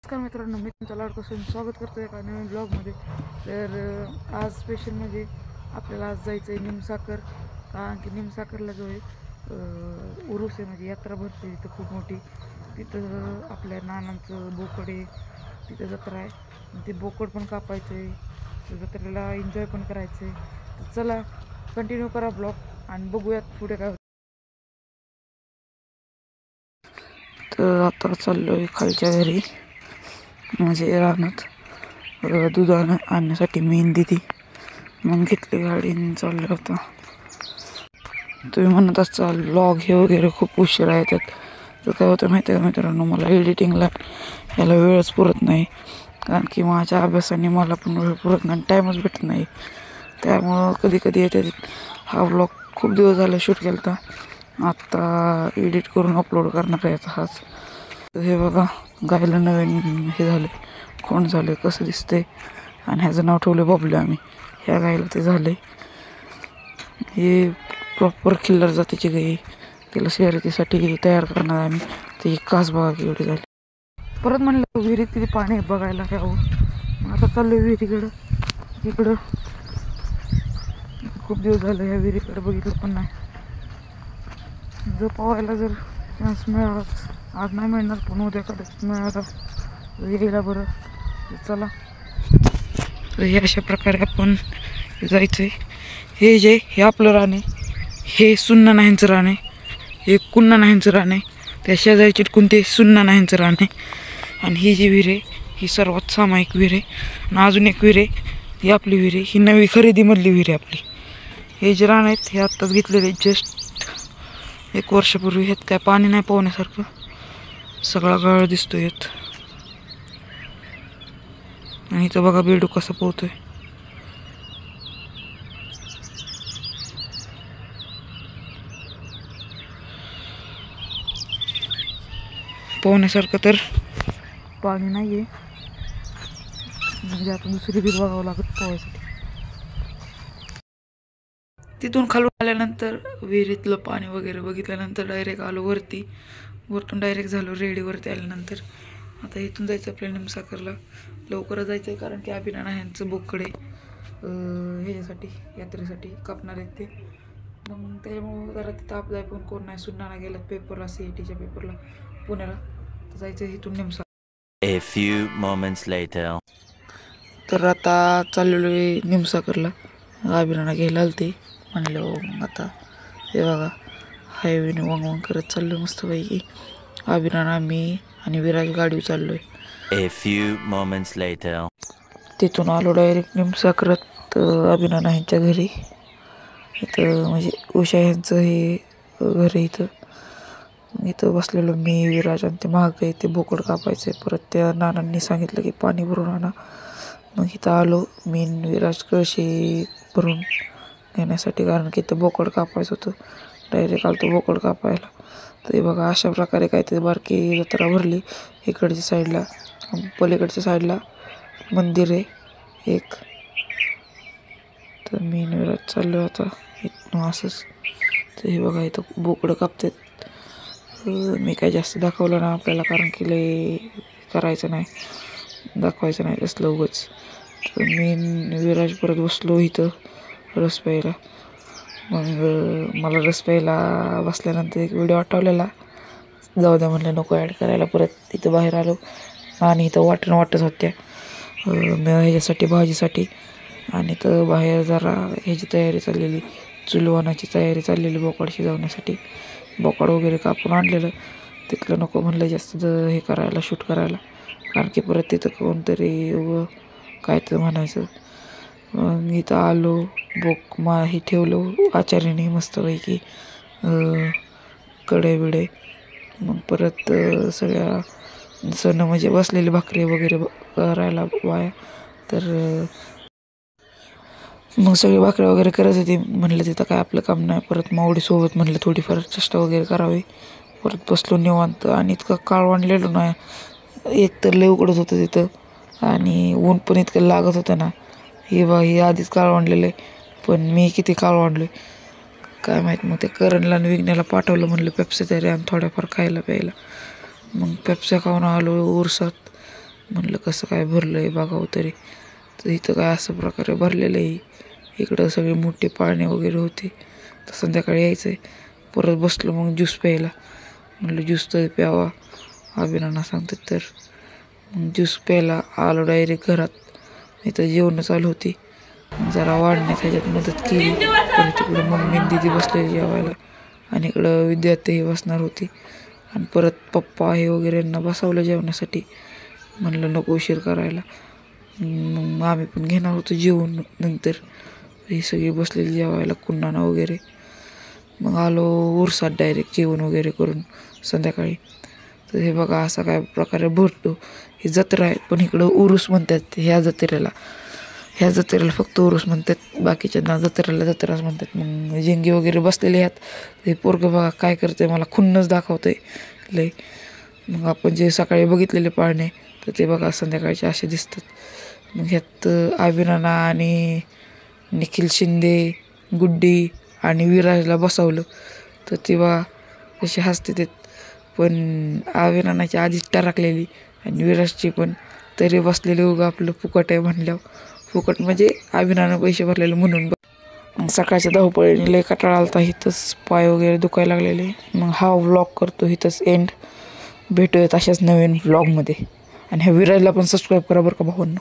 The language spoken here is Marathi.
नमस्कार मित्रांनो, मी तुमचं लाडकोसून स्वागत करतो एका नवीन ब्लॉगमध्ये. तर आज स्पेशल म्हणजे आपल्याला आज जायचं आहे निमसाकर. कारण की निमसाकरला जो आहे उरूस आहे, म्हणजे यात्रा भरते तिथं खूप मोठी. तिथं आपल्या नानांचं बोकड आहे, तिथं जत्रा आहे. ते बोकड पण कापायचं आहे, जत्रेला एन्जॉय पण करायचं आहे. तर चला कंटिन्यू करा ब्लॉग आणि बघूयात पुढे काय होतं. तर आता चाललो आहे खालच्या घरी, म्हणजे रानात दूध आणण्यासाठी मेहंदी ती मग घेतली गाडी आणि चाललो होता. तुम्ही म्हणत असाल ब्लॉग हे वगैरे खूप उशिरा येतात, तर काय होतं माहिती आहे का मित्रांनो, मला एडिटिंगला याला वेळच पुरत नाही. कारण की माझ्या अभ्यासाने मला पण वेळ पुरत नाही, टाईमच भेटत नाही. त्यामुळं कधी कधी येते. हा ब्लॉग खूप दिवस झाला शूट केला होता, आत्ता एडिट करून अपलोड करणार आहे हाच. हे बघा, गायला नवीन हे झाले, कोण झाले कसं दिसते, आणि ह्याचं नाव ठेवलं बबलू आम्ही. ह्या गायला ते झाले. हे प्रॉपर खिल्लार जातीची गाई, तिला शर्यतीसाठी तयार करणार आम्ही. ते कास बघा एवढी झाली. परत म्हणलं विहिरीत किती पाणी बघायला यावं. आता चाललं विहिरीकडं. इकडं खूप दिवस झालं ह्या विहिरीकडं बघितलं पण नाही. जर पोहायला जर चान्स मिळाला, आज नाही मिळणार पण उद्या कदाचित मिळाला यायला बरं. चला, तर हे अशा प्रकारे आपण जायचं आहे. हे आपलं रान आहे, हे सुन्ना नाह्यांचं रान आहे, हे कुन्ना नाह्यांचं रान आहे, त्या शेजारची कोणते सुन्ना नाह्यांचं रान आहे. आणि ही जी विहीर आहे ही सर्वात सामायिक विहीर आहे. आणि अजून एक विहीर आहे, ही आपली विहीर आहे, ही नवी खरेदीमधली विहीर आहे आपली. हे जे रान आहेत हे आत्ताच घेतलेले, जस्ट 1 वर्षापूर्वी. ह्यात काय पाणी नाही पोहण्यासारखं, सगळा गळ दिसतोय यात. आणि इथं बघा बेडू कसं पोहतोय. पोहण्यासारखं तर पाणी नाही आहे, म्हणजे आता दुसरी विहीर बघावं लागत पोहायसाठी. तिथून खालून आल्यानंतर विहिरीतलं पाणी वगैरे बघितल्यानंतर डायरेक्ट आलो वरती. वरतून डायरेक्ट झालो रेडी. वरती आल्यानंतर आता इथून जायचं आपल्याला निमसाकरला. लवकरच जायचं आहे कारण की अभिनाना ह्यांचं बोकडे ह्याच्यासाठी यात्रेसाठी कापणार आहेत ते. मग त्यामुळं जरा तिथं आपला पण कोण नाही, सुन्नाना गेलं पेपरला, CETच्या पेपरला पुण्याला. तर जायचं आहे इथून निमसाकर. A few moments later. तर आता चाललेलो आहे निमसाकरला. अभिनाना घ्यायला आलते म्हणलं. मग आता हे बघा हायवेने वंग करत चाललो मस्तपैकी. अभिनाना, मी आणि विराज गाडीवर चाललोय. A few moments later. तिथून आलो डायरेक्ट निमसाकरात अभिनाना ह्यांच्या घरी. इथं म्हणजे उषा ह्यांचं हे घर आहे इथं. इथं बसलेलो मी, विराज आणि ते महाग आहे ते बोकड कापायचं आहे. परत त्या नानांनी सांगितलं की पाणी भरून आणा. मग इथं आलो मी विराज कळशी भरून घेण्यासाठी, कारण की इथं बोकड कापायचं होतं. डायरेक्ट आलो तो बोकड कापायला. तर हे बघा अशा प्रकारे काहीतरी बारकी जत्रा भरली. इकडच्या साईडला, पलीकडच्या साईडला मंदिर आहे एक. तर मी विराज चाललो आता इथून असंच. तर हे बघा इथं बोकडं कापतात. मी काय जास्त दाखवलं ना आपल्याला, कारण की लय करायचं नाही, दाखवायचं नाही तसलं उगाच. तर मी विराज परत बसलो इथं रस प्यायला. मग मला रस प्यायला बसल्यानंतर एक व्हिडिओ आठवलेला, जाऊ द्या म्हणलं नको ॲड करायला. परत इथं बाहेर आलो आणि इथं वाटत होत्या ह्याच्यासाठी भाजीसाठी. आणि तर बाहेर जरा ह्याची तयारी चाललेली, चुलवणाची तयारी चाललेली बोकड शिजवण्यासाठी. बोकड वगैरे कापून आणलेलं. तिथलं नको म्हणलं जास्त हे करायला, शूट करायला, कारण की परत तिथं कोणतरी काय तर म्हणायचं. मग इथं आलो, हे ठेवलो आचार्याने मस्तपैकी कडे बिडे. मग परत सगळ्या सण म्हणजे बसलेली भाकरी वगैरे करायला वाया. तर मग सगळी भाकरी वगैरे करत होती. म्हणलं तिथं काय आपलं काम नाही. परत मावडीसोबत म्हणलं थोडीफार चेष्टा वगैरे करावी. परत बसलो निवांत. आणि इतकं काळवंडलेलो नाही, एक तर लय उकडत होतं तिथं, आणि ऊन पण इतकं लागत होतं ना. हे आधीच काळवंडलेलं आहे, पण मी किती काळवंडलो काय माहीत. मग ते करणला आणि विघ्नाला पाठवलं, म्हणलं पेप्सी तरी आणि थोड्याफार खायला प्यायला. मग पेप्स्या खाऊन आलो उरसात. म्हणलं कसं काय भरलं आहे बघावं तरी. तर इथं काय असं प्रकारे भरलेलं आहे. इकडं सगळे मोठे पाळणे वगैरे होते. तर संध्याकाळी यायचं आहे. परत बसलो मग ज्यूस प्यायला. म्हणलं ज्यूस तर प्यावा, अभिनाना सांगतात तर. मग ज्यूस प्यायला आलो डायरेक्ट घरात. इथं जेवणं चालू होती. जरा वाढण्यात ह्याच्यात मदत केली. परत तिकडं मम्मी दिदी बसलेली जेवायला आणि इकडं विद्यार्थी बसणार होती. आणि परत पप्पा हे वगैरे यांना बसवलं जेवण्यासाठी. म्हणलं नको उशीर करायला. मग आम्ही पण घेणार होतो जेवण नंतर. ही सगळी बसलेली जेवायला कुन्हाना वगैरे. मग आलो उरसात डायरेक्ट जेवण वगैरे करून संध्याकाळी. तर हे बघा असा काय प्रकारे भरतो. ही जत्रा आहे पण इकडं उरूस म्हणतात ह्या जत्रेला फक्त उरूस म्हणतात. बाकीच्यांना जत्रेला जत्राच म्हणतात. मग जेंगी वगैरे बसलेले आहेत. ते पोरगं बघा काय करते, मला खुन्नच दाखवतंय लय. मग आपण जे सकाळी बघितलेले पाळणे तर ते बघा संध्याकाळचे असे दिसतात. मग ह्यात अभिनाना आणि निखिल शिंदे, गुड्डी आणि विराजला बसवलं. तर ते बघा कसे हसते ते. पण अभिनानाची आधीच टरकलेली आणि विराजची पण. तरी बसलेले उगा आपलं फुकट आहे म्हणल्यावर. फुकट म्हणजे अभिनानं पैसे भरलेले म्हणून. मग सकाळच्या धावपळीने लय कंटाळा आलता. इथंच पाय वगैरे दुखायला लागलेले. मग हा व्लॉग करतो इथंच एंड. भेटूयात अशाच नवीन व्लॉगमध्ये. आणि ह्या विराजला पण सबस्क्राईब करा बरं का भावांनो.